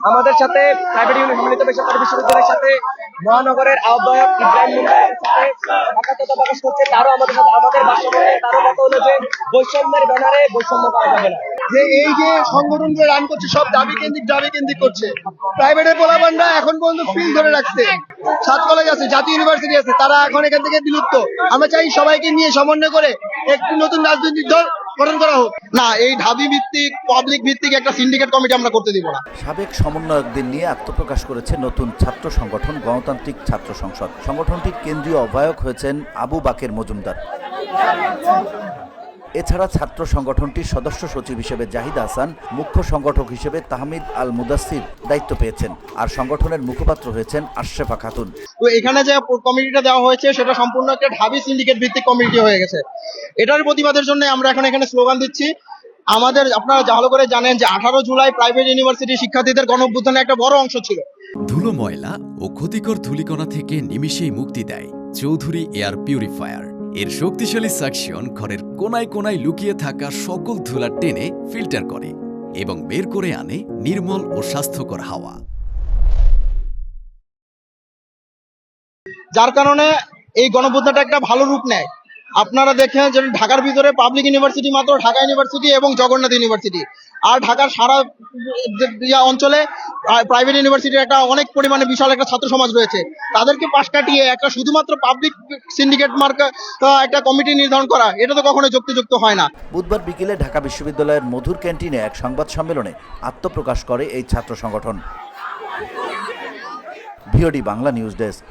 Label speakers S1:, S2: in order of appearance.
S1: আমাদের সাথে প্রাইভেট সম্মিলিত বেসরকারি বিশ্ববিদ্যালয়ের সাথে মহানগরের আহ্বায়ক ইব্রাহিম মুন্নার সাথে একাত্মতা প্রকাশ করছে। তারও আমাদের সাথে আমাদের বাসভবনে তারও কথা হলো যে বৈষম্যের ব্যানারে বৈষম্য করা যাবে না।
S2: যে এই যে সংগঠনগুলো রান করছে সব দাবি কেন্দ্রিক করছে। প্রাইভেটের পোলাপানরা এখন পর্যন্ত ফিল ধরে রাখছে। সাত কলেজ আছে, জাতীয় ইউনিভার্সিটি আছে, তারা এখন এখান থেকে বিলুপ্ত। আমরা চাই সবাইকে নিয়ে সমন্বয় করে একটি নতুন রাজনৈতিক দল গঠন করা হোক। না, এই ঢাবি ভিত্তিক পাবলিক ভিত্তিক একটা সিন্ডিকেট কমিটি আমরা করতে দিব না।
S3: সাবেক সমন্বয়কদের নিয়ে আত্মপ্রকাশ করেছে নতুন ছাত্র সংগঠন গণতান্ত্রিক ছাত্র সংসদ। সংগঠনটির কেন্দ্রীয় আহ্বায়ক হয়েছেন আবু বাকের মজুমদার। এছাড়া ছাত্র সংগঠনটির সদস্য সচিব হিসেবে জাহিদ হাসান, মুখ্য সংগঠক হিসেবে তাহমিদ আল মুদাসসির দায়িত্ব পেয়েছেন। আর সংগঠনের মুখপাত্র হয়েছেন আশরাফা খাতুন।
S2: তো এখানে যে কমিটিটা দেওয়া হয়েছে সেটা সম্পূর্ণ একটা ঢাবি সিন্ডিকেট ভিত্তিক কমিটি হয়ে গেছে। এটার প্রতিবাদের জন্য আমরা এখন এখানে স্লোগান দিচ্ছি। আমাদের আপনারা ভালো করে জানেন যে 18 জুলাই প্রাইভেট ইউনিভার্সিটি শিক্ষার্থীদের গণঅভ্যুত্থানে একটা বড় অংশ ছিল।
S4: ধুলো ময়লা ও ক্ষতিকর ধূলিকণা থেকে নিমিষেই মুক্তি দেয় চৌধুরী এয়ার পিউরিফায়ার। এর শক্তিশালী সাকশন ঘরের কোনায় কোনায় লুকিয়ে থাকা সকল ধুলা টেনে ফিল্টার করে এবং বের করে আনে নির্মল ও স্বাস্থ্যকর হাওয়া।
S2: যার কারণে এই গণঅভ্যুত্থানটা একটা ভালো রূপ নেয়। আপনারা দেখেন যে ঢাকার ভিতরে পাবলিক ইউনিভার্সিটি মাত্র ঢাকা ইউনিভার্সিটি এবং জগন্নাথ ইউনিভার্সিটি, আর ঢাকার সারা অঞ্চলে প্রাইভেট ইউনিভার্সিটির একটা অনেক পরিমাণে বিশাল একটা ছাত্র সমাজ রয়েছে। তাদেরকে পাশ কাটিয়ে একটা শুধুমাত্র পাবলিক সিন্ডিকেট মার্কা একটা কমিটি নির্ধারণ করা, এটা তো কখনো যুক্তিযুক্ত হয় না।
S3: বুধবার বিকেলে ঢাকা বিশ্ববিদ্যালয়ের মধুর ক্যান্টিনে এক সংবাদ সম্মেলনে আত্মপ্রকাশ করে এই ছাত্র সংগঠন। VOD Bangla news desk.